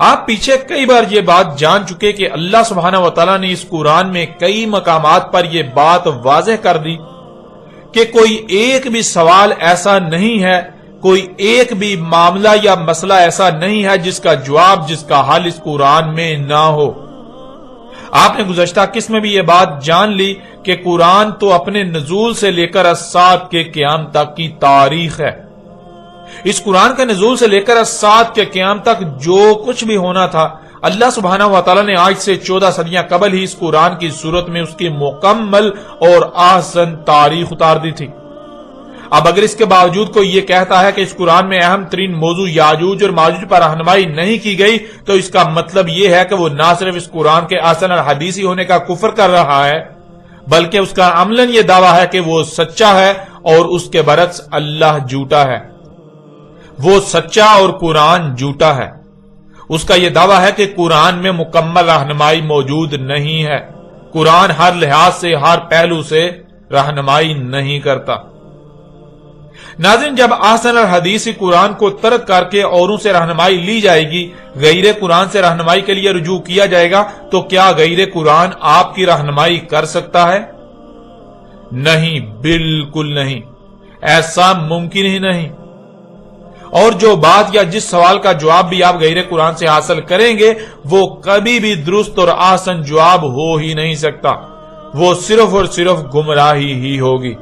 آپ پیچھے کئی بار یہ بات جان چکے کہ اللہ سبحانہ و تعالیٰ نے اس قرآن میں کئی مقامات پر یہ بات واضح کر دی کہ کوئی ایک بھی سوال ایسا نہیں ہے، کوئی ایک بھی معاملہ یا مسئلہ ایسا نہیں ہے جس کا جواب، جس کا حل اس قرآن میں نہ ہو۔ آپ نے گزشتہ قسط میں بھی یہ بات جان لی کہ قرآن تو اپنے نزول سے لے کر الساعۃ کے قیام تک کی تاریخ ہے۔ اس قرآن کے نزول سے لے کر الساعۃ کے قیام تک جو کچھ بھی ہونا تھا، اللہ سبحانہ و تعالیٰ نے آج سے 14 صدیاں قبل ہی اس قرآن کی صورت میں اس کی مکمل اور احسن تاریخ اتار دی تھی۔ اب اگر اس کے باوجود کوئی یہ کہتا ہے کہ اس قرآن میں اہم ترین موضوع یاجوج اور ماجوج پر رہنمائی نہیں کی گئی، تو اس کا مطلب یہ ہے کہ وہ نہ صرف اس قرآن کے احسن الحدیثی ہونے کا کفر کر رہا ہے، بلکہ اس کا عملاً یہ دعویٰ ہے کہ وہ سچا ہے اور اس کے برعکس اللہ جھوٹا ہے۔ وہ سچا اور قرآن جھوٹا ہے۔ اس کا یہ دعویٰ ہے کہ قرآن میں مکمل رہنمائی موجود نہیں ہے۔ قرآن ہر لحاظ سے، ہر پہلو سے رہنمائی نہیں کرتا۔ ناظرین، جب احسن الحدیثی قرآن کو ترک کر کے اوروں سے رہنمائی لی جائے گی، غیر قرآن سے رہنمائی کے لیے رجوع کیا جائے گا، تو کیا غیر قرآن آپ کی رہنمائی کر سکتا ہے؟ نہیں، بالکل نہیں، ایسا ممکن ہی نہیں۔ اور جو بات یا جس سوال کا جواب بھی آپ غیر قرآن سے حاصل کریں گے، وہ کبھی بھی درست اور احسن جواب ہو ہی نہیں سکتا، وہ صرف اور صرف گمراہی ہی ہوگی۔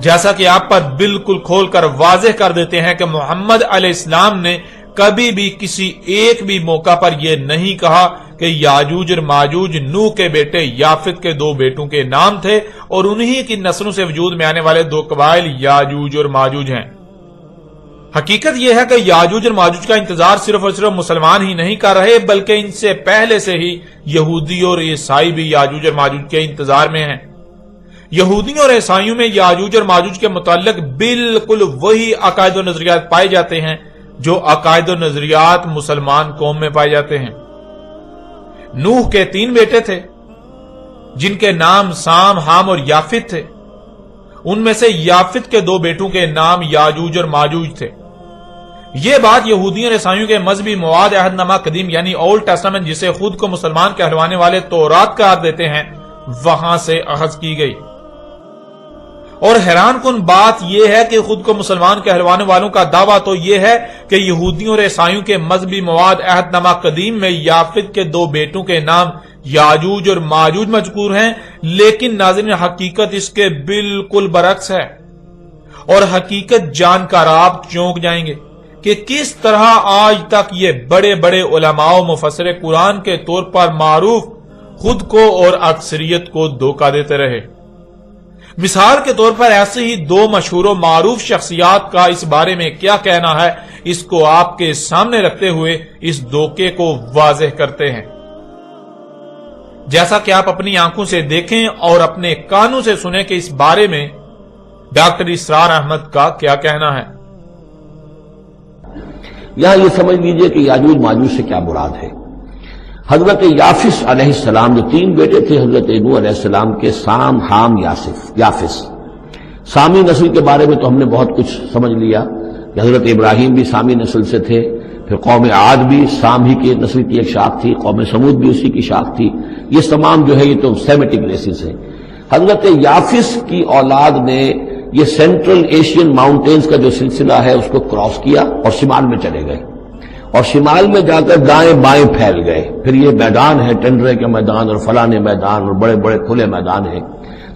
جیسا کہ آپ پر بالکل کھول کر واضح کر دیتے ہیں کہ محمد علیہ السلام نے کبھی بھی کسی ایک بھی موقع پر یہ نہیں کہا کہ یاجوج اور ماجوج نوح کے بیٹے یافت کے 2 بیٹوں کے نام تھے اور انہی کی نسلوں سے وجود میں آنے والے 2 قبائل یاجوج اور ماجوج ہیں۔ حقیقت یہ ہے کہ یاجوج اور ماجوج کا انتظار صرف اور صرف مسلمان ہی نہیں کر رہے، بلکہ ان سے پہلے سے ہی یہودی اور عیسائی بھی یاجوج اور ماجوج کے انتظار میں ہیں۔ یہودیوں اور عیسائیوں میں یاجوج اور ماجوج کے متعلق بالکل وہی عقائد و نظریات پائے جاتے ہیں جو عقائد و نظریات مسلمان قوم میں پائے جاتے ہیں۔ نوح کے 3 بیٹے تھے جن کے نام سام، حام اور یافت تھے۔ ان میں سے یافت کے 2 بیٹوں کے نام یاجوج اور ماجوج تھے۔ یہ بات یہودیوں اور عیسائیوں کے مذہبی مواد عہد نامہ قدیم یعنی اولڈ ٹیسٹامنٹ، جسے خود کو مسلمان کہلوانے والے تورات قرار دیتے ہیں، وہاں سے اخذ کی گئی۔ اور حیران کن بات یہ ہے کہ خود کو مسلمان کہلوانے والوں کا دعویٰ تو یہ ہے کہ یہودیوں اور عیسائیوں کے مذہبی مواد عہد نامہ قدیم میں یافت کے 2 بیٹوں کے نام یاجوج اور ماجوج مذکور ہیں، لیکن ناظرین حقیقت اس کے بالکل برعکس ہے۔ اور حقیقت جان کر آپ چونک جائیں گے کہ کس طرح آج تک یہ بڑے بڑے علماء و مفسر قرآن کے طور پر معروف خود کو اور اکثریت کو دھوکہ دیتے رہے۔ مثال کے طور پر ایسے ہی 2 مشہور و معروف شخصیات کا اس بارے میں کیا کہنا ہے، اس کو آپ کے سامنے رکھتے ہوئے اس دھوکے کو واضح کرتے ہیں۔ جیسا کہ آپ اپنی آنکھوں سے دیکھیں اور اپنے کانوں سے سنیں کہ اس بارے میں ڈاکٹر اسرار احمد کا کیا کہنا ہے۔ یہاں یہ سمجھ لیجئے کہ یاجوج ماجوج سے کیا مراد ہے۔ حضرت یافس علیہ السلام جو 3 بیٹے تھے حضرت نوح علیہ السلام کے، سام، حام، یافس۔ سامی نسل کے بارے میں تو ہم نے بہت کچھ سمجھ لیا کہ حضرت ابراہیم بھی سامی نسل سے تھے، پھر قوم عاد بھی سام ہی کی نسل کی ایک شاخ تھی، قوم سمود بھی اسی کی شاخ تھی۔ یہ تمام جو ہے یہ تو سیمیٹک ریسز ہیں۔ حضرت یافس کی اولاد نے یہ سینٹرل ایشین ماؤنٹینز کا جو سلسلہ ہے اس کو کراس کیا اور شمال میں چلے گئے، اور شمال میں جا کر دائیں بائیں پھیل گئے۔ پھر یہ میدان ہے، ٹنڈرے کے میدان اور فلانے میدان اور بڑے بڑے کھلے میدان ہیں۔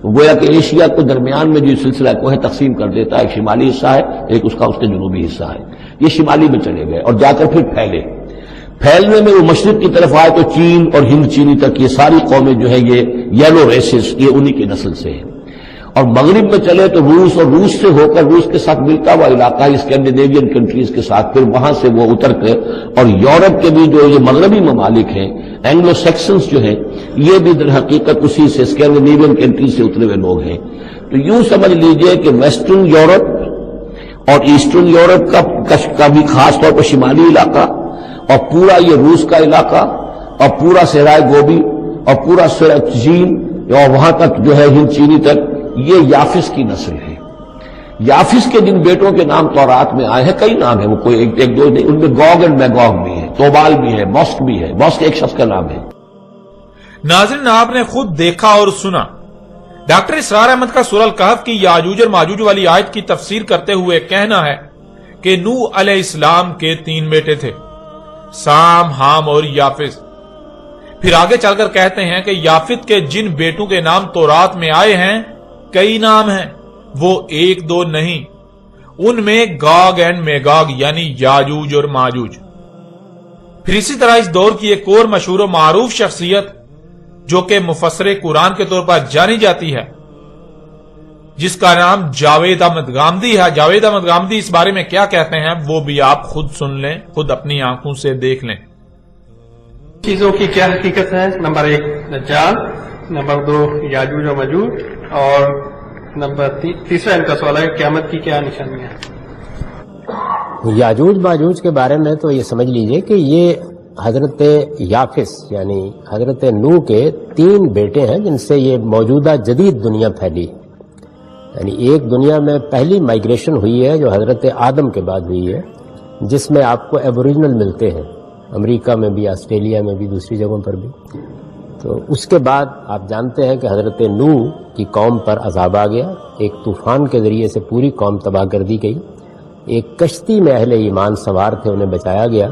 گویا کہ ایشیا کو درمیان میں جو سلسلہ کوہ تقسیم کر دیتا ہے، ایک شمالی حصہ ہے، ایک اس کے جنوبی حصہ ہے۔ یہ شمالی میں چلے گئے اور جا کر پھر پھیلنے میں وہ مشرق کی طرف آئے تو چین اور ہند چینی تک یہ ساری قومیں جو ہے یہ یلو ریسز، یہ انہی کی نسل سے ہیں۔ اور مغرب میں چلے تو روس، اور روس سے ہو کر روس کے ساتھ ملتا ہوا علاقہ اسکینڈینیوین کنٹریز کے ساتھ، پھر وہاں سے وہ اتر کر اور یورپ کے بھی جو یہ مغربی ممالک ہیں، اینگلو سیکسنز جو ہیں، یہ بھی در حقیقت اسی سے اسکینڈینیوین کنٹریز سے اترے ہوئے لوگ ہیں۔ تو یوں سمجھ لیجئے کہ ویسٹرن یورپ اور ایسٹرن یورپ کا بھی خاص طور پر شمالی علاقہ، اور پورا یہ روس کا علاقہ، اور پورا صحرائے گوبی، اور پورا چین، اور وہاں تک جو ہے ہند چینی تک، یہ یافس کی نسل ہے۔ یافس کے جن بیٹوں کے نام تورات میں آئے ہیں کئی نام ہیں، وہ کوئی ایک دو نہیں، ان میں گوگ اینڈ میگوگ بھی ہے، توبال بھی ہے، موسک بھی ہے، موسک ایک شخص کا نام ہے۔ ناظرین، آپ نے خود دیکھا اور سنا، ڈاکٹر اسرار احمد کا سورہ الکہف کی یاجوج اور ماجوج والی آیت کی تفسیر کرتے ہوئے کہنا ہے کہ نوح علیہ السلام کے 3 بیٹے تھے، سام، حام اور یافس۔ پھر آگے چل کر کہتے ہیں کہ یافت کے جن بیٹوں کے نام تورات میں آئے ہیں کئی نام ہیں، وہ 1-2 نہیں، ان میں گاگ اینڈ میگاگ یعنی یاجوج اور ماجوج۔ پھر اسی طرح اس دور کی ایک اور مشہور و معروف شخصیت جو کہ مفسر قرآن کے طور پر جانی جاتی ہے، جس کا نام جاوید احمد غامدی ہے۔ جاوید احمد غامدی اس بارے میں کیا کہتے ہیں وہ بھی آپ خود سن لیں، خود اپنی آنکھوں سے دیکھ لیں۔ چیزوں کی کیا حقیقت ہے؟ نمبر 1 دجال، نمبر 2 یاجوج و ماجوج، اور نمبر تیسرا ان کا سوال ہے قیامت کی کیا نشانیاں ہیں؟ یاجوج ماجوج کے بارے میں تو یہ سمجھ لیجئے کہ یہ حضرت یافس یعنی حضرت نوح کے 3 بیٹے ہیں جن سے یہ موجودہ جدید دنیا پھیلی، یعنی ایک دنیا میں پہلی مائگریشن ہوئی ہے جو حضرت آدم کے بعد ہوئی ہے، جس میں آپ کو ایبوریجنل ملتے ہیں، امریکہ میں بھی، آسٹریلیا میں بھی، دوسری جگہوں پر بھی۔ تو اس کے بعد آپ جانتے ہیں کہ حضرت نوح کی قوم پر عذاب آ گیا، ایک طوفان کے ذریعے سے پوری قوم تباہ کر دی گئی، ایک کشتی میں اہل ایمان سوار تھے، انہیں بچایا گیا۔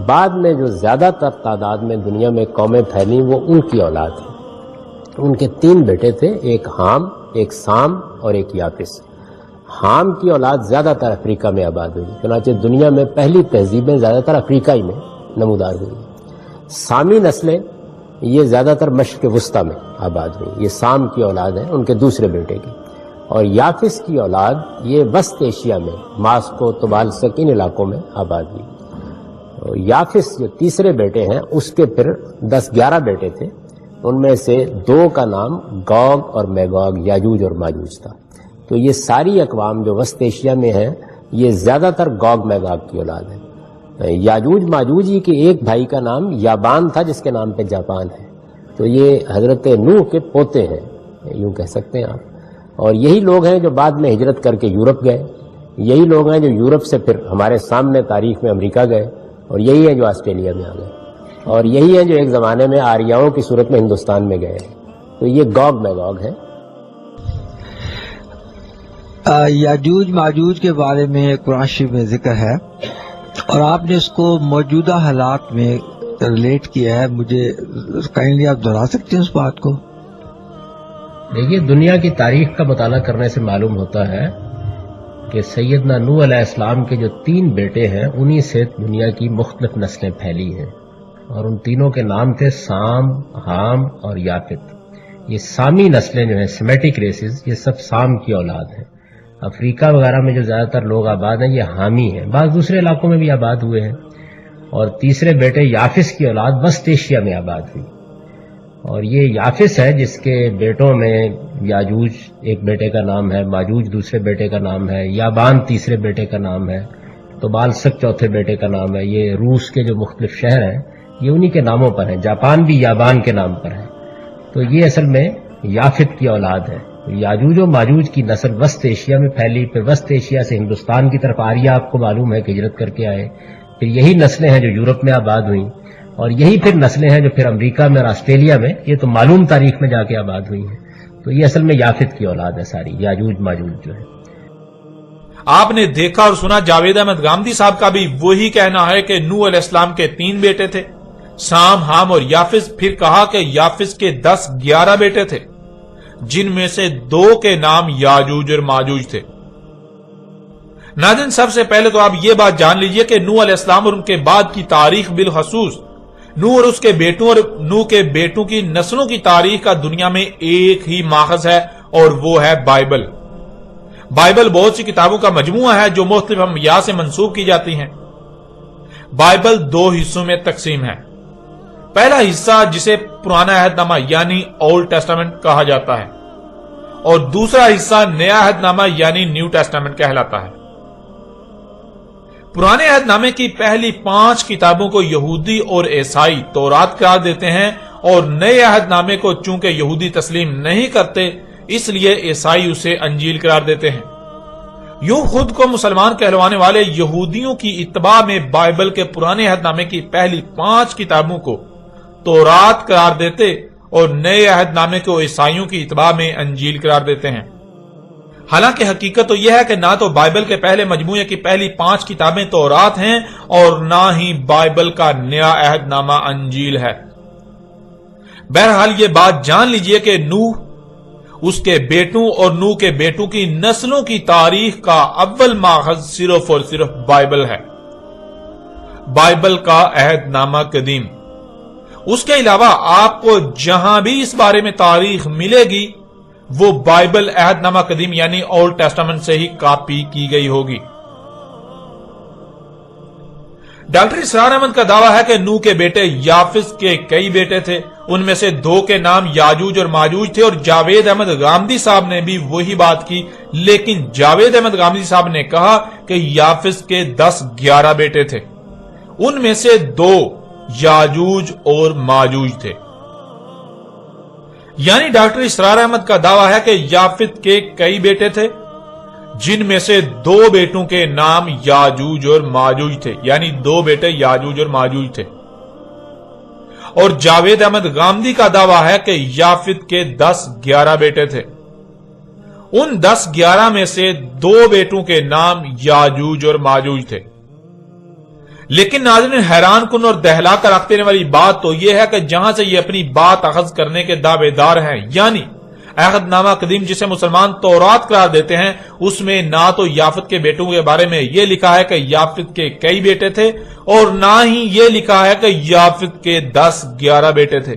بعد میں جو زیادہ تر تعداد میں دنیا میں قومیں پھیلیں وہ ان کی اولاد ہیں۔ ان کے 3 بیٹے تھے، ایک حام، ایک سام اور ایک یافس۔ حام کی اولاد زیادہ تر افریقہ میں آباد ہوئی، چنانچہ دنیا میں پہلی تہذیبیں زیادہ تر افریقہ ہی میں نمودار ہوئی۔ سامی نسلیں یہ زیادہ تر مشرق وسطیٰ میں آباد ہوئی، یہ سام کی اولاد ہے ان کے دوسرے بیٹے کی، اور یافس کی اولاد یہ وسط ایشیا میں ماسکو، طبالسک ان علاقوں میں آباد ہوئی۔ اور یافس جو تیسرے بیٹے ہیں اس کے پھر 10-11 بیٹے تھے، ان میں سے 2 کا نام گوگ اور میگوگ یاجوج اور ماجوج تھا۔ تو یہ ساری اقوام جو وسط ایشیا میں ہیں یہ زیادہ تر گوگ میگوگ کی اولاد ہے۔ یاجوج ماجوج ہی کے ایک بھائی کا نام یابان تھا جس کے نام پہ جاپان ہے، تو یہ حضرت نوح کے پوتے ہیں، یوں کہہ سکتے ہیں آپ۔ اور یہی لوگ ہیں جو بعد میں ہجرت کر کے یورپ گئے، یہی لوگ ہیں جو یورپ سے پھر ہمارے سامنے تاریخ میں امریکہ گئے، اور یہی ہیں جو آسٹریلیا میں آ گئے، اور یہی ہیں جو ایک زمانے میں آریاؤں کی صورت میں ہندوستان میں گئے ہیں۔ تو یہ گوگ میگوگ ہے۔ یاجوج ماجوج کے بارے میں قرآن شریف میں ذکر ہے اور آپ نے اس کو موجودہ حالات میں ریلیٹ کیا ہے، مجھے کائنڈلی آپ دہرا سکتے ہیں اس بات کو؟ دیکھیے، دنیا کی تاریخ کا مطالعہ کرنے سے معلوم ہوتا ہے کہ سیدنا نوح علیہ السلام کے جو 3 بیٹے ہیں انہی سے دنیا کی مختلف نسلیں پھیلی ہیں، اور ان تینوں کے نام تھے سام، حام اور یافت۔ یہ سامی نسلیں جو ہیں سیمیٹک ریسز، یہ سب سام کی اولاد ہیں۔ افریقہ وغیرہ میں جو زیادہ تر لوگ آباد ہیں یہ حامی ہیں، بعض دوسرے علاقوں میں بھی آباد ہوئے ہیں۔ اور تیسرے بیٹے یافس کی اولاد وسط ایشیا میں آباد ہوئی، اور یہ یافس ہے جس کے بیٹوں میں یاجوج ایک بیٹے کا نام ہے، ماجوج دوسرے بیٹے کا نام ہے، یابان تیسرے بیٹے کا نام ہے، طبالسک چوتھے بیٹے کا نام ہے۔ یہ روس کے جو مختلف شہر ہیں یہ انہی کے ناموں پر ہیں، جاپان بھی یابان کے نام پر ہے۔ تو یہ اصل میں یافت کی اولاد ہے۔ یاجوج و ماجوج کی نسل وسط ایشیا میں پھیلی، پھر وسط ایشیا سے ہندوستان کی طرف آریا آپ کو معلوم ہے کہ ہجرت کر کے آئے، پھر یہی نسلیں ہیں جو یورپ میں آباد ہوئیں، اور یہی پھر نسلیں ہیں جو پھر امریکہ میں اور آسٹریلیا میں، یہ تو معلوم تاریخ میں جا کے آباد ہوئی ہیں۔ تو یہ اصل میں یافت کی اولاد ہے ساری، یاجوج ماجوج جو ہے۔ آپ نے دیکھا اور سنا جاوید احمد غامدی صاحب کا بھی وہی کہنا ہے کہ نوح علیہ السلام کے 3 بیٹے تھے، سام، حام اور یافس۔ پھر کہا کہ یافس کے 10-11 بیٹے تھے جن میں سے 2 کے نام یاجوج اور ماجوج تھے۔ ناظرین، سب سے پہلے تو آپ یہ بات جان لیجئے کہ نوح علیہ السلام اور ان کے بعد کی تاریخ بالخصوص نوح اور اس کے بیٹوں اور نوح کے بیٹوں کی نسلوں کی تاریخ کا دنیا میں ایک ہی ماخذ ہے، اور وہ ہے بائبل۔ بائبل بہت سی کتابوں کا مجموعہ ہے جو مختلف انبیاء سے منسوب کی جاتی ہیں۔ بائبل 2 حصوں میں تقسیم ہے۔ پہلا حصہ جسے پرانا عہد نامہ یعنی اولڈ ٹیسٹامنٹ کہا جاتا ہے، اور دوسرا حصہ نیا عہد نامہ یعنی نیو ٹیسٹامنٹ کہلاتا ہے۔ پرانے عہد نامے کی پہلی 5 کتابوں کو یہودی اور عیسائی تورات قرار دیتے ہیں، اور نئے عہد نامے کو چونکہ یہودی تسلیم نہیں کرتے اس لیے عیسائی اسے انجیل قرار دیتے ہیں۔ یوں خود کو مسلمان کہلوانے والے یہودیوں کی اتباع میں بائبل کے پرانے عہد نامے کی پہلی 5 کتابوں کو تورات قرار دیتے اور نئے عہد نامے کو عیسائیوں کی اتباع میں انجیل قرار دیتے ہیں۔ حالانکہ حقیقت تو یہ ہے کہ نہ تو بائبل کے پہلے مجموعے کی پہلی 5 کتابیں تورات ہیں اور نہ ہی بائبل کا نیا عہد نامہ انجیل ہے۔ بہرحال یہ بات جان لیجئے کہ نوح، اس کے بیٹوں اور نوح کے بیٹوں کی نسلوں کی تاریخ کا اول ماخذ صرف اور صرف بائبل ہے، بائبل کا عہد نامہ قدیم۔ اس کے علاوہ آپ کو جہاں بھی اس بارے میں تاریخ ملے گی وہ بائبل عہد نامہ قدیم یعنی اولڈ ٹیسٹامنٹ سے ہی کاپی کی گئی ہوگی۔ ڈاکٹر اسرار احمد کا دعویٰ ہے کہ نوح کے بیٹے یافس کے کئی بیٹے تھے، ان میں سے 2 کے نام یاجوج اور ماجوج تھے، اور جاوید احمد غامدی صاحب نے بھی وہی بات کی، لیکن جاوید احمد غامدی صاحب نے کہا کہ یافس کے 10-11 بیٹے تھے، ان میں سے 2 یاجوج اور ماجوج تھے۔ یعنی ڈاکٹر اسرار احمد کا دعویٰ ہے کہ یافت کے کئی بیٹے تھے جن میں سے 2 بیٹوں کے نام یاجوج اور ماجوج تھے، یعنی 2 بیٹے یاجوج اور ماجوج تھے، اور جاوید احمد غامدی کا دعویٰ ہے کہ یافت کے 10-11 بیٹے تھے، ان 10-11 میں سے 2 بیٹوں کے نام یاجوج اور ماجوج تھے۔ لیکن ناظرین، حیران کن اور دہلا کر رکھ دینے والی بات تو یہ ہے کہ جہاں سے یہ اپنی بات اخذ کرنے کے دعوے دار ہیں، یعنی عہد نامہ قدیم جسے مسلمان تورات قرار دیتے ہیں، اس میں نہ تو یافت کے بیٹوں کے بارے میں یہ لکھا ہے کہ یافت کے کئی بیٹے تھے، اور نہ ہی یہ لکھا ہے کہ یافت کے 10-11 بیٹے تھے۔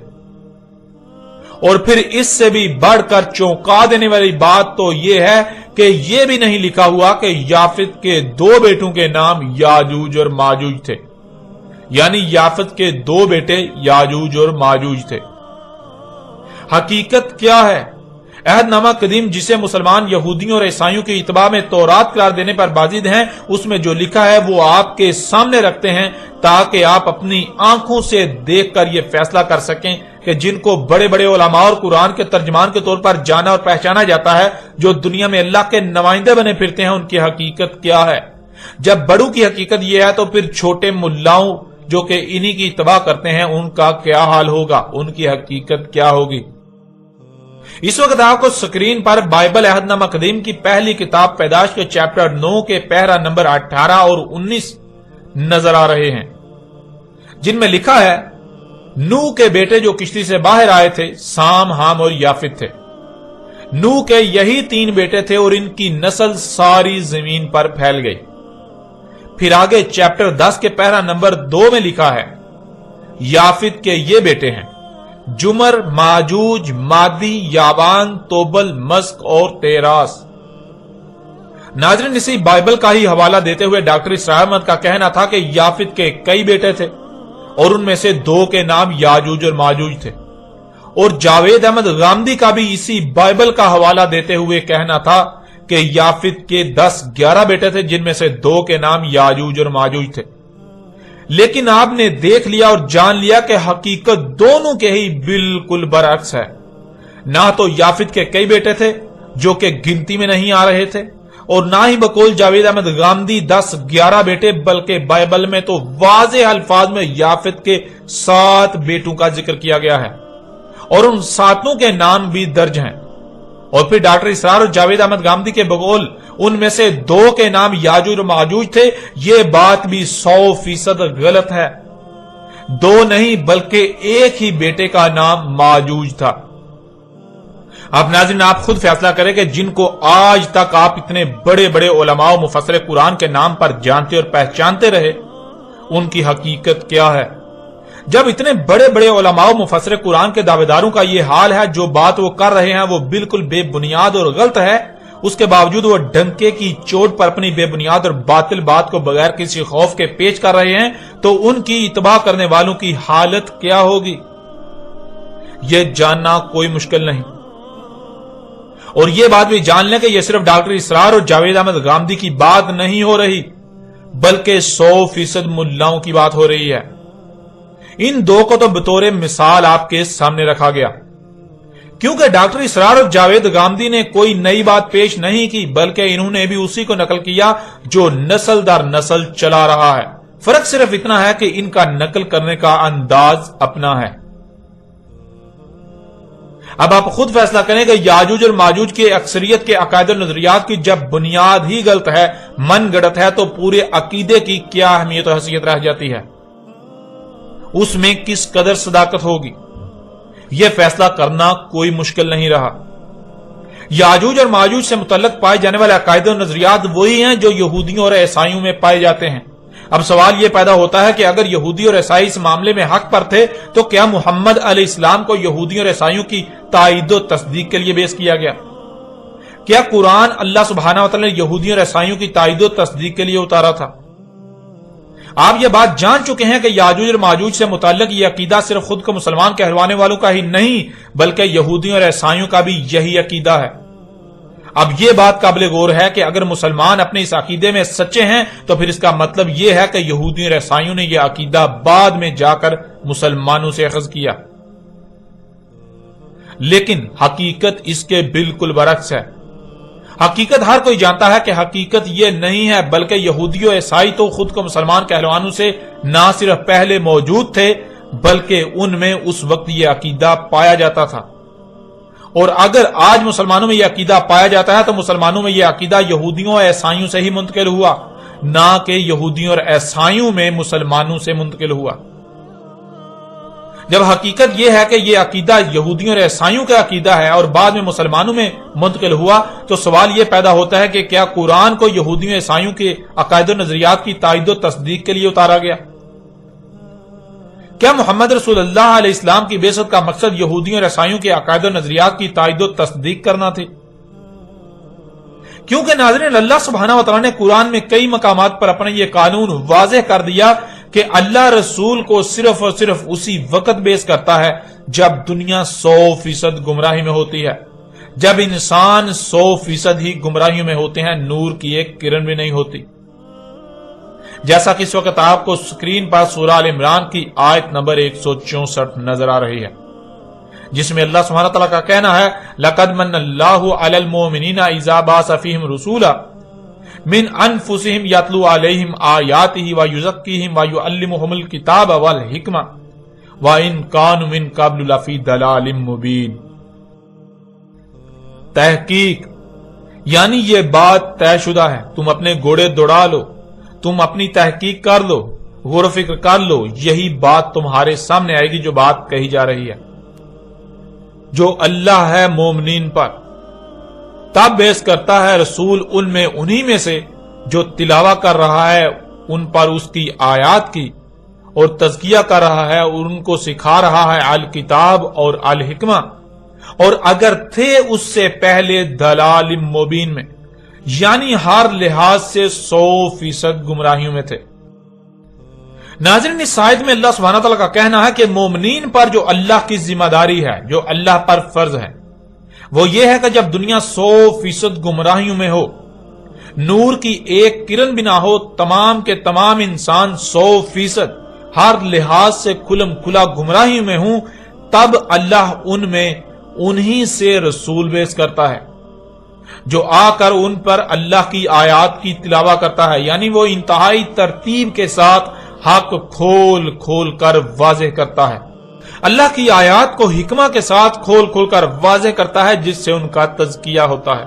اور پھر اس سے بھی بڑھ کر چونکا دینے والی بات تو یہ ہے کہ یہ بھی نہیں لکھا ہوا کہ یافت کے 2 بیٹوں کے نام یاجوج اور ماجوج تھے، یعنی یافت کے 2 بیٹے یاجوج اور ماجوج تھے۔ حقیقت کیا ہے؟ عہد نامہ قدیم جسے مسلمان یہودیوں اور عیسائیوں کی اتباع میں تورات قرار دینے پر بازد ہیں، اس میں جو لکھا ہے وہ آپ کے سامنے رکھتے ہیں تاکہ آپ اپنی آنکھوں سے دیکھ کر یہ فیصلہ کر سکیں کہ جن کو بڑے بڑے علماء اور قرآن کے ترجمان کے طور پر جانا اور پہچانا جاتا ہے، جو دنیا میں اللہ کے نمائندے بنے پھرتے ہیں، ان کی حقیقت کیا ہے۔ جب بڑوں کی حقیقت یہ ہے تو پھر چھوٹے ملاؤں جو کہ انہی کی اتباع کرتے ہیں ان کا کیا حال ہوگا، ان کی حقیقت کیا ہوگی۔ اس وقت آپ کو سکرین پر بائبل عہد نامہ قدیم کی پہلی کتاب پیدائش کے چیپٹر 9 کے پیرا نمبر 18 اور 19 نظر آ رہے ہیں، جن میں لکھا ہے، نوح کے بیٹے جو کشتی سے باہر آئے تھے سام، حام اور یافت تھے۔ نوح کے یہی 3 بیٹے تھے اور ان کی نسل ساری زمین پر پھیل گئی۔ پھر آگے چیپٹر 10 کے پیرا نمبر 2 میں لکھا ہے، یافت کے یہ بیٹے ہیں، جمر، ماجوج، مادی، یابان، توبل، مسک اور تیراس۔ ناظرین، اسی بائبل کا ہی حوالہ دیتے ہوئے ڈاکٹر اسرار احمد کا کہنا تھا کہ یافت کے کئی بیٹے تھے اور ان میں سے 2 کے نام یاجوج اور ماجوج تھے، اور جاوید احمد غامدی کا بھی اسی بائبل کا حوالہ دیتے ہوئے کہنا تھا کہ یافت کے 10-11 بیٹے تھے جن میں سے 2 کے نام یاجوج اور ماجوج تھے۔ لیکن آپ نے دیکھ لیا اور جان لیا کہ حقیقت دونوں کے ہی بالکل برعکس ہے۔ نہ تو یافت کے کئی بیٹے تھے جو کہ گنتی میں نہیں آ رہے تھے، اور نہ ہی بقول جاوید احمد غامدی 10-11 بیٹے، بلکہ بائبل میں تو واضح الفاظ میں یافت کے 7 بیٹوں کا ذکر کیا گیا ہے، اور ان 7 کے نام بھی درج ہیں۔ اور پھر ڈاکٹر اسرار اور جاوید احمد غامدی کے بقول ان میں سے 2 کے نام یاجوج اور ماجوج تھے، یہ بات بھی 100% غلط ہے۔ 2 نہیں بلکہ ایک ہی بیٹے کا نام ماجوج تھا۔ اب ناظرین، آپ خود فیصلہ کریں کہ جن کو آج تک آپ اتنے بڑے بڑے علماء و مفسر قرآن کے نام پر جانتے اور پہچانتے رہے، ان کی حقیقت کیا ہے۔ جب اتنے بڑے بڑے علماء و مفسر قرآن کے دعوے داروں کا یہ حال ہے، جو بات وہ کر رہے ہیں وہ بالکل بے بنیاد اور غلط ہے، اس کے باوجود وہ ڈنکے کی چوٹ پر اپنی بے بنیاد اور باطل بات کو بغیر کسی خوف کے پیش کر رہے ہیں، تو ان کی اتباع کرنے والوں کی حالت کیا ہوگی، یہ جاننا کوئی مشکل نہیں۔ اور یہ بات بھی جان لیں کہ یہ صرف ڈاکٹر اسرار اور جاوید احمد غامدی کی بات نہیں ہو رہی، بلکہ 100% ملاؤں کی بات ہو رہی ہے۔ ان 2 کو تو بطور مثال آپ کے سامنے رکھا گیا کیونکہ ڈاکٹر اسرار اور جاوید گامدی نے کوئی نئی بات پیش نہیں کی، بلکہ انہوں نے بھی اسی کو نقل کیا جو نسل در نسل چلا رہا ہے۔ فرق صرف اتنا ہے کہ ان کا نقل کرنے کا انداز اپنا ہے۔ اب آپ خود فیصلہ کریں کہ یاجوج اور ماجوج کی اکثریت کے عقائد و نظریات کی جب بنیاد ہی غلط ہے، من گڑت ہے، تو پورے عقیدے کی کیا اہمیت و حیثیت رہ جاتی ہے؟ اس میں کس قدر صداقت ہوگی؟ یہ فیصلہ کرنا کوئی مشکل نہیں رہا۔ یاجوج اور ماجوج سے متعلق پائے جانے والے عقائد و نظریات وہی ہیں جو یہودیوں اور عیسائیوں میں پائے جاتے ہیں۔ اب سوال یہ پیدا ہوتا ہے کہ اگر یہودی اور عیسائی اس معاملے میں حق پر تھے تو کیا محمد علیہ السلام کو یہودیوں اور عیسائیوں کی تائید و تصدیق کے لیے پیش کیا گیا؟ کیا قرآن اللہ سبحانہ و تعالی نے یہودیوں اور عیسائیوں کی تائید و تصدیق کے لیے اتارا تھا؟ آپ یہ بات جان چکے ہیں کہ یاجوج اور ماجوج سے متعلق یہ عقیدہ صرف خود کو مسلمان کہلوانے والوں کا ہی نہیں بلکہ یہودیوں اور عیسائیوں کا بھی یہی عقیدہ ہے۔ اب یہ بات قابل غور ہے کہ اگر مسلمان اپنے اس عقیدے میں سچے ہیں تو پھر اس کا مطلب یہ ہے کہ یہودیوں اور عیسائیوں نے یہ عقیدہ بعد میں جا کر مسلمانوں سے اخذ کیا، لیکن حقیقت اس کے بالکل برعکس ہے۔ حقیقت ہر کوئی جانتا ہے کہ حقیقت یہ نہیں ہے، بلکہ یہودی اور عیسائی تو خود کو مسلمان کہلوانوں سے نہ صرف پہلے موجود تھے بلکہ ان میں اس وقت یہ عقیدہ پایا جاتا تھا، اور اگر آج مسلمانوں میں یہ عقیدہ پایا جاتا ہے تو مسلمانوں میں یہ عقیدہ یہودیوں اور عیسائیوں سے ہی منتقل ہوا، نہ کہ یہودیوں اور عیسائیوں میں مسلمانوں سے منتقل ہوا۔ جب حقیقت یہ ہے کہ یہ عقیدہ یہودیوں اور عیسائیوں کا عقیدہ ہے اور بعد میں مسلمانوں میں منتقل ہوا، تو سوال یہ پیدا ہوتا ہے کہ کیا قرآن کو یہودیوں اور عیسائیوں کے عقائد و نظریات کی تائید و تصدیق کے لیے اتارا گیا؟ کیا محمد رسول اللہ علیہ السلام کی بعثت کا مقصد یہودیوں اور عیسائیوں کے عقائد و نظریات کی تائید و تصدیق کرنا تھی؟ کیونکہ ناظرین، اللہ سبحانہ و تعالیٰ نے قرآن میں کئی مقامات پر اپنا یہ قانون واضح کر دیا کہ اللہ رسول کو صرف اور صرف اسی وقت بیعث کرتا ہے جب دنیا 100% گمراہی میں ہوتی ہے، جب انسان 100% ہی گمراہیوں میں ہوتے ہیں، نور کی ایک کرن بھی نہیں ہوتی۔ جیسا کہ اس وقت آپ کو سکرین پر سورہ آل عمران کی آیت نمبر 164 نظر آ رہی ہے، جس میں اللہ سبحانہ تعالیٰ کا کہنا ہے لَقَدْ مَنَّ اللَّهُ عَلَى الْمُؤْمِنِينَ إِذَا بَعَثَ فِيهِمْ رُسُولًا مِنْ أَنفُسِهِمْ يَتْلُو عَلَيْهِمْ آيَاتِهِ وَيُزَكِّيهِمْ وَيُعَلِّمُهُمُ الْكِتَابَ وَالْحِكْمَةَ وَإِنْ كَانُوا مِنْ قَبْلُ لَفِي ضَلَالٍ مُبِينٍ۔ تحقیق یعنی یہ بات طے شدہ ہے، تم اپنے گھوڑے دوڑا لو، تم اپنی تحقیق کر لو، غور و فکر کر لو، یہی بات تمہارے سامنے آئے گی جو بات کہی جا رہی ہے۔ جو اللہ ہے مومنین پر تب بیعث کرتا ہے رسول ان میں انہی میں سے جو تلاوہ کر رہا ہے ان پر اس کی آیات کی، اور تزکیہ کر رہا ہے اور ان کو سکھا رہا ہے الکتاب اور الحکمہ، اور اگر تھے اس سے پہلے دلال مبین میں، یعنی ہر لحاظ سے 100% گمراہیوں میں تھے۔ ناظرین، اس آیت میں اللہ سبحانہ تعالیٰ کا کہنا ہے کہ مومنین پر جو اللہ کی ذمہ داری ہے، جو اللہ پر فرض ہے، وہ یہ ہے کہ جب دنیا 100% گمراہیوں میں ہو، نور کی ایک کرن بھی نہ ہو، تمام کے تمام انسان 100% ہر لحاظ سے کھلم کھلا گمراہیوں میں ہوں، تب اللہ ان میں انہی سے رسول بیعث کرتا ہے جو آ کر ان پر اللہ کی آیات کی تلاوہ کرتا ہے، یعنی وہ انتہائی ترتیب کے ساتھ حق کھول کھول کر واضح کرتا ہے، اللہ کی آیات کو حکمہ کے ساتھ کھول کھول کر واضح کرتا ہے، جس سے ان کا تزکیہ ہوتا ہے۔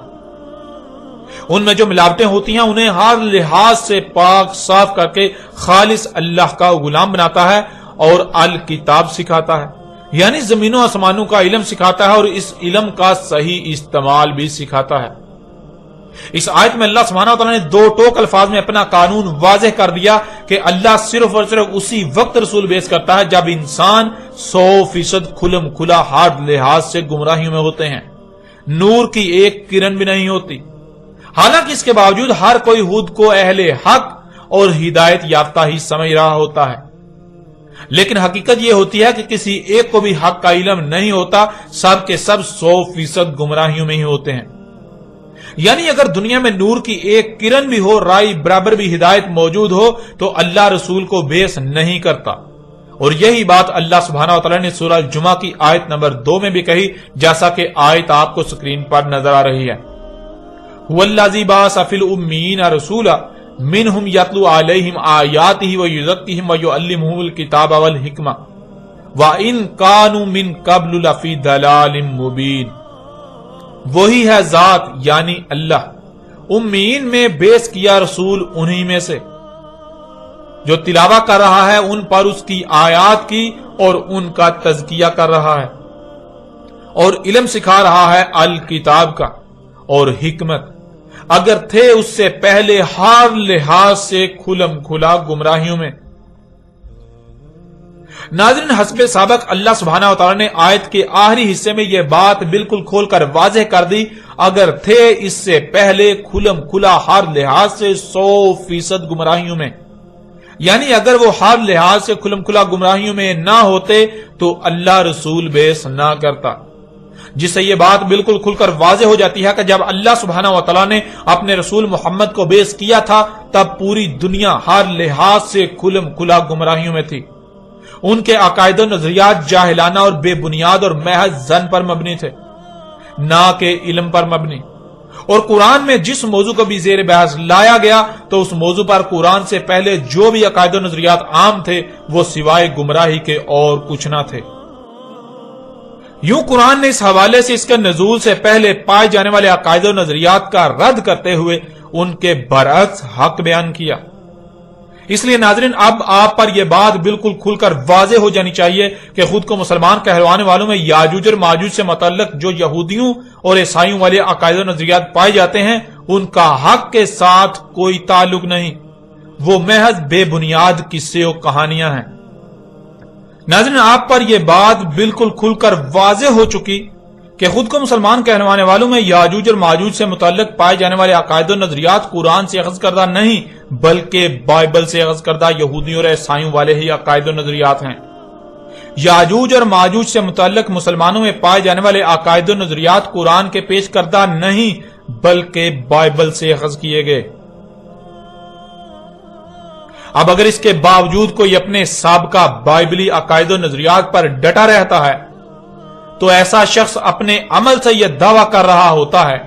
ان میں جو ملاوٹیں ہوتی ہیں انہیں ہر لحاظ سے پاک صاف کر کے خالص اللہ کا غلام بناتا ہے اور الکتاب سکھاتا ہے، یعنی زمین و آسمانوں کا علم سکھاتا ہے اور اس علم کا صحیح استعمال بھی سکھاتا ہے۔ اس آیت میں اللہ سبحانہ وتعالی نے دو ٹوک الفاظ میں اپنا قانون واضح کر دیا کہ اللہ صرف اور صرف اسی وقت رسول بیعث کرتا ہے جب انسان 100% کھلم کھلا ہر لحاظ سے گمراہیوں میں ہوتے ہیں، نور کی ایک کرن بھی نہیں ہوتی۔ حالانکہ اس کے باوجود ہر کوئی خود کو اہل حق اور ہدایت یافتہ ہی سمجھ رہا ہوتا ہے، لیکن حقیقت یہ ہوتی ہے کہ کسی ایک کو بھی حق کا علم نہیں ہوتا، سب کے سب 100% گمراہیوں میں ہی ہوتے ہیں۔ یعنی اگر دنیا میں نور کی ایک کرن بھی ہو، رائی برابر بھی ہدایت موجود ہو، تو اللہ رسول کو بیعث نہیں کرتا، اور یہی بات اللہ سبحانہ و تعالیٰ نے سورہ جمعہ کی آیت نمبر 2 میں بھی کہی، جیسا کہ آیت آپ کو سکرین پر نظر آ رہی ہے۔ وَالَّذِي بَعَثَ فِي الْأُمِّيِّينَ رَسُولًا مِّنْهُمْ يَتْلُو عَلَيْهِمْ آيَاتِهِ وَيُزَكِّيهِمْ وَيُعَلِّمُهُمُ الْكِتَابَ وَالْحِكْمَةَ وَإِن كَانُوا مِن قَبْلُ لَفِي ضَلَالٍ مُّبِينٍ۔ وہی ہے ذات یعنی اللہ، امیین میں بیس کیا رسول انہی میں سے، جو تلاوہ کر رہا ہے ان پر اس کی آیات کی اور ان کا تزکیہ کر رہا ہے، اور علم سکھا رہا ہے الکتاب کا اور حکمت، اگر تھے اس سے پہلے ہر لحاظ سے کھلم کھلا گمراہیوں میں۔ ناظرین، حسب سابق اللہ سبحانہ و تعالیٰ نے آیت کے آخری حصے میں یہ بات بالکل کھول کر واضح کر دی، اگر تھے اس سے پہلے کھلم کھلا ہر لحاظ سے 100% گمراہیوں میں، یعنی اگر وہ ہر لحاظ سے کھلم کھلا گمراہیوں میں نہ ہوتے تو اللہ رسول بیس نہ کرتا، جس سے یہ بات بالکل کھل کر واضح ہو جاتی ہے کہ جب اللہ سبحانہ و تعالیٰ نے اپنے رسول محمد کو بیس کیا تھا تب پوری دنیا ہر لحاظ سے کھلم کھلا گمراہیوں میں تھی، ان کے عقائد و نظریات جاہلانہ اور بے بنیاد اور محض ظن پر مبنی تھے، نہ کہ علم پر مبنی، اور قرآن میں جس موضوع کو بھی زیر بحث لایا گیا تو اس موضوع پر قرآن سے پہلے جو بھی عقائد و نظریات عام تھے وہ سوائے گمراہی کے اور کچھ نہ تھے۔ یوں قرآن نے اس حوالے سے اس کے نزول سے پہلے پائے جانے والے عقائد و نظریات کا رد کرتے ہوئے ان کے برعکس حق بیان کیا۔ اس لیے ناظرین، اب آپ پر یہ بات بالکل کھل کر واضح ہو جانی چاہیے کہ خود کو مسلمان کہلوانے والوں میں یاجوج اور ماجوج سے متعلق جو یہودیوں اور عیسائیوں والے عقائد و نظریات پائے جاتے ہیں ان کا حق کے ساتھ کوئی تعلق نہیں، وہ محض بے بنیاد قصے و کہانیاں ہیں۔ ناظرین، آپ پر یہ بات بالکل کھل کر واضح ہو چکی کہ خود کو مسلمان کہلوانے والوں میں یاجوج اور ماجوج سے متعلق پائے جانے والے عقائد و نظریات قرآن سے اخذ کردہ نہیں بلکہ بائبل سے اخذ کردہ یہودیوں اور عیسائیوں والے ہی عقائد و نظریات ہیں۔ یاجوج اور ماجوج سے متعلق مسلمانوں میں پائے جانے والے عقائد و نظریات قرآن کے پیش کردہ نہیں بلکہ بائبل سے اخذ کیے گئے۔ اب اگر اس کے باوجود کوئی اپنے سابقہ بائبلی عقائد و نظریات پر ڈٹا رہتا ہے تو ایسا شخص اپنے عمل سے یہ دعویٰ کر رہا ہوتا ہے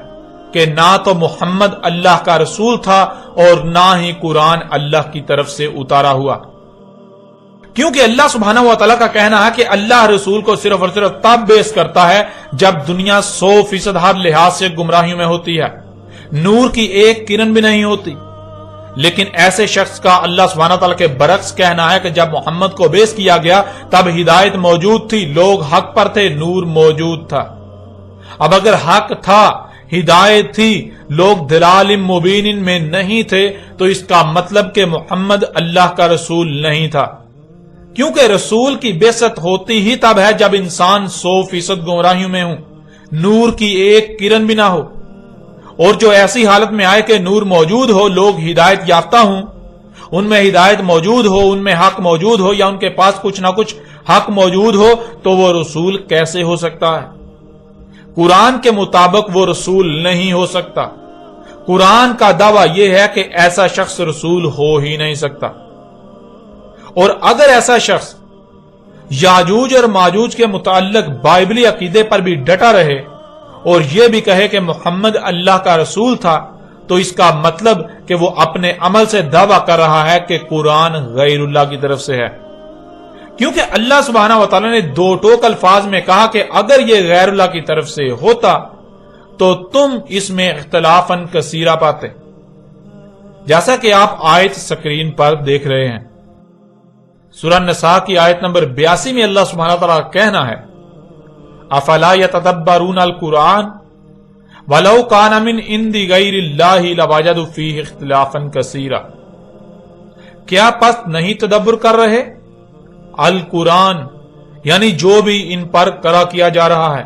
کہ نہ تو محمد اللہ کا رسول تھا اور نہ ہی قرآن اللہ کی طرف سے اتارا ہوا، کیونکہ اللہ سبحانہ و تعالیٰ کا کہنا ہے کہ اللہ رسول کو صرف اور صرف تب بیس کرتا ہے جب دنیا 100% ہر لحاظ سے گمراہیوں میں ہوتی ہے، نور کی ایک کرن بھی نہیں ہوتی۔ لیکن ایسے شخص کا اللہ سبحانہ تعالیٰ کے برعکس کہنا ہے کہ جب محمد کو بیس کیا گیا تب ہدایت موجود تھی، لوگ حق پر تھے، نور موجود تھا۔ اب اگر حق تھا، ہدایت تھی، لوگ دلال مبین میں نہیں تھے تو اس کا مطلب کہ محمد اللہ کا رسول نہیں تھا، کیونکہ رسول کی بعثت ہوتی ہی تب ہے جب انسان 100% گمراہیوں میں ہوں، نور کی ایک کرن بھی نہ ہو، اور جو ایسی حالت میں آئے کہ نور موجود ہو، لوگ ہدایت یافتہ ہوں، ان میں ہدایت موجود ہو، ان میں حق موجود ہو، یا ان کے پاس کچھ نہ کچھ حق موجود ہو، تو وہ رسول کیسے ہو سکتا ہے؟ قرآن کے مطابق وہ رسول نہیں ہو سکتا۔ قرآن کا دعویٰ یہ ہے کہ ایسا شخص رسول ہو ہی نہیں سکتا، اور اگر ایسا شخص یاجوج اور ماجوج کے متعلق بائبلی عقیدے پر بھی ڈٹا رہے اور یہ بھی کہے کہ محمد اللہ کا رسول تھا تو اس کا مطلب کہ وہ اپنے عمل سے دعویٰ کر رہا ہے کہ قرآن غیر اللہ کی طرف سے ہے، کیونکہ اللہ سبحانہ و تعالیٰ نے دو ٹوک الفاظ میں کہا کہ اگر یہ غیر اللہ کی طرف سے ہوتا تو تم اس میں اختلافاً کثیرہ پاتے، جیسا کہ آپ آیت سکرین پر دیکھ رہے ہیں۔ سورہ نساء کی آیت نمبر 82 میں اللہ سبحانہ و تعالیٰ کہنا ہے افلا یتدبرون القرآن ولو کان من عند غیر اللہ لوجدوا فیہ اختلافا کثیرا، کیا پس نہیں تدبر کر رہے القرآن، یعنی جو بھی ان پر قرأ کیا جا رہا ہے،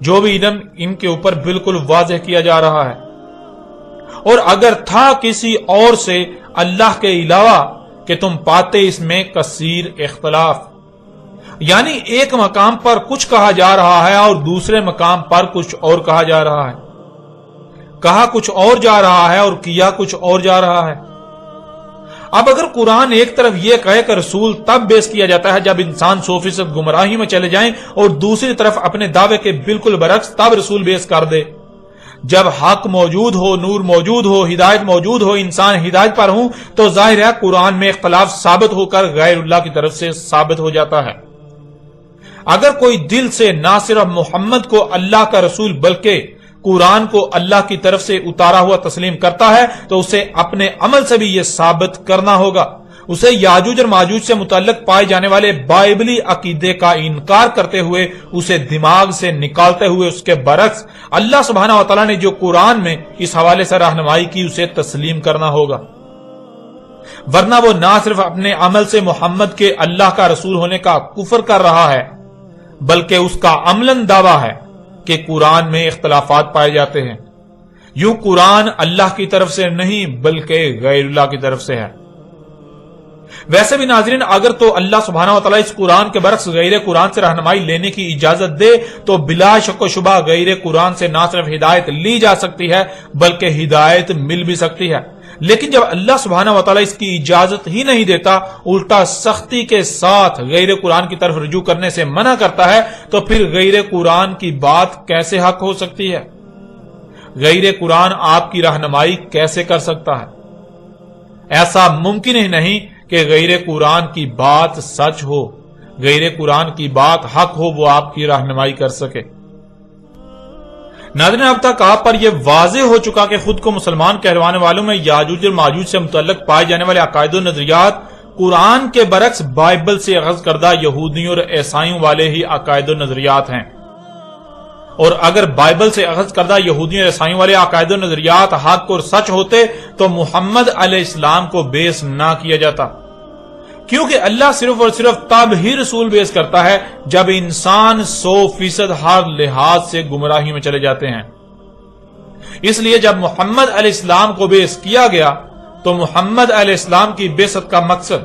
جو بھی علم ان کے اوپر بالکل واضح کیا جا رہا ہے، اور اگر تھا کسی اور سے اللہ کے علاوہ کہ تم پاتے اس میں کثیر اختلاف، یعنی ایک مقام پر کچھ کہا جا رہا ہے اور دوسرے مقام پر کچھ اور کہا جا رہا ہے، کہا کچھ اور جا رہا ہے اور کیا کچھ اور جا رہا ہے۔ اب اگر قرآن ایک طرف یہ کہے کہ رسول تب بیس کیا جاتا ہے جب انسان 100% گمراہی میں چلے جائیں، اور دوسری طرف اپنے دعوے کے بالکل برعکس تب رسول بیس کر دے، جب حق موجود ہو، نور موجود ہو، ہدایت موجود ہو، انسان ہدایت پر ہوں، تو ظاہر ہے قرآن میں اختلاف ثابت ہو کر غیر اللہ کی طرف سے ثابت ہو جاتا ہے۔ اگر کوئی دل سے نہ صرف محمد کو اللہ کا رسول بلکہ قرآن کو اللہ کی طرف سے اتارا ہوا تسلیم کرتا ہے تو اسے اپنے عمل سے بھی یہ ثابت کرنا ہوگا۔ اسے یاجوج اور ماجوج سے متعلق پائے جانے والے بائبلی عقیدے کا انکار کرتے ہوئے، اسے دماغ سے نکالتے ہوئے اس کے برعکس اللہ سبحانہ و تعالیٰ نے جو قرآن میں اس حوالے سے رہنمائی کی اسے تسلیم کرنا ہوگا، ورنہ وہ نہ صرف اپنے عمل سے محمد کے اللہ کا رسول ہونے کا کفر کر رہا ہے، بلکہ اس کا عملاً دعویٰ ہے کہ قرآن میں اختلافات پائے جاتے ہیں۔ یوں قرآن اللہ کی طرف سے نہیں بلکہ غیر اللہ کی طرف سے ہے۔ ویسے بھی ناظرین، اگر تو اللہ سبحانہ و تعالیٰ اس قرآن کے برعکس غیر قرآن سے رہنمائی لینے کی اجازت دے تو بلا شک و شبہ غیر قرآن سے نہ صرف ہدایت لی جا سکتی ہے بلکہ ہدایت مل بھی سکتی ہے، لیکن جب اللہ سبحانہ و تعالیٰ اس کی اجازت ہی نہیں دیتا، الٹا سختی کے ساتھ غیر قرآن کی طرف رجوع کرنے سے منع کرتا ہے، تو پھر غیر قرآن کی بات کیسے حق ہو سکتی ہے؟ غیر قرآن آپ کی رہنمائی کیسے کر سکتا ہے؟ ایسا ممکن ہی نہیں کہ غیر قرآن کی بات سچ ہو، غیر قرآن کی بات حق ہو، وہ آپ کی رہنمائی کر سکے۔ ناظرین، اب تک آپ پر یہ واضح ہو چکا کہ خود کو مسلمان کہلوانے والوں میں یاجوج اور ماجوج سے متعلق پائے جانے والے عقائد و نظریات قرآن کے برعکس بائبل سے اخذ کردہ یہودیوں اور عیسائیوں والے ہی عقائد و نظریات ہیں، اور اگر بائبل سے اخذ کردہ یہودیوں اور عیسائیوں والے عقائد و نظریات حق اور سچ ہوتے تو محمد علیہ السلام کو بیس نہ کیا جاتا، کیونکہ اللہ صرف اور صرف تب ہی رسول بیس کرتا ہے جب انسان 100% ہر لحاظ سے گمراہی میں چلے جاتے ہیں۔ اس لیے جب محمد علیہ السلام کو بیس کیا گیا تو محمد علیہ السلام کی بعثت کا مقصد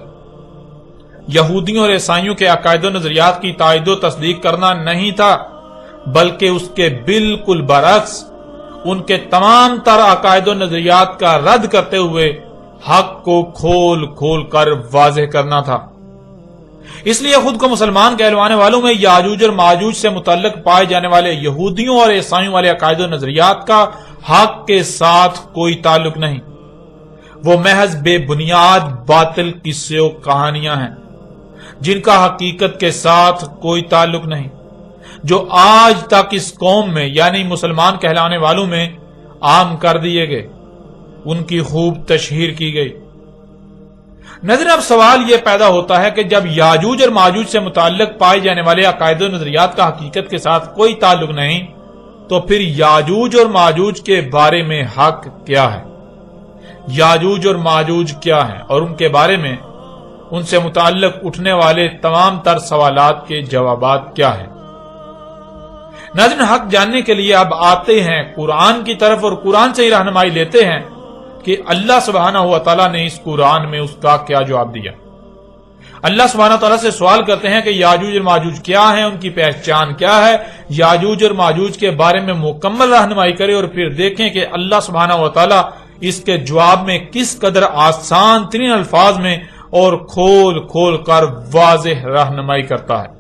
یہودیوں اور عیسائیوں کے عقائد و نظریات کی تائید و تصدیق کرنا نہیں تھا، بلکہ اس کے بالکل برعکس ان کے تمام تر عقائد و نظریات کا رد کرتے ہوئے حق کو کھول کھول کر واضح کرنا تھا۔ اس لیے خود کو مسلمان کہلوانے والوں میں یاجوج اور ماجوج سے متعلق پائے جانے والے یہودیوں اور عیسائیوں والے عقائد و نظریات کا حق کے ساتھ کوئی تعلق نہیں، وہ محض بے بنیاد باطل قصے و کہانیاں ہیں جن کا حقیقت کے ساتھ کوئی تعلق نہیں، جو آج تک اس قوم میں یعنی مسلمان کہلانے والوں میں عام کر دیے گئے، ان کی خوب تشہیر کی گئی۔ نظر اب سوال یہ پیدا ہوتا ہے کہ جب یاجوج اور ماجوج سے متعلق پائے جانے والے عقائد و نظریات کا حقیقت کے ساتھ کوئی تعلق نہیں، تو پھر یاجوج اور ماجوج کے بارے میں حق کیا ہے؟ یاجوج اور ماجوج کیا ہیں اور ان کے بارے میں ان سے متعلق اٹھنے والے تمام تر سوالات کے جوابات کیا ہیں؟ ناظرین، حق جاننے کے لیے اب آتے ہیں قرآن کی طرف اور قرآن سے ہی رہنمائی لیتے ہیں کہ اللہ سبحانہ و تعالیٰ نے اس قرآن میں اس کا کیا جواب دیا۔ اللہ سبحانہ و تعالیٰ سے سوال کرتے ہیں کہ یاجوج اور ماجوج کیا ہیں، ان کی پہچان کیا ہے، یاجوج اور ماجوج کے بارے میں مکمل رہنمائی کرے، اور پھر دیکھیں کہ اللہ سبحانہ و تعالیٰ اس کے جواب میں کس قدر آسان ترین الفاظ میں اور کھول کھول کر واضح رہنمائی کرتا ہے۔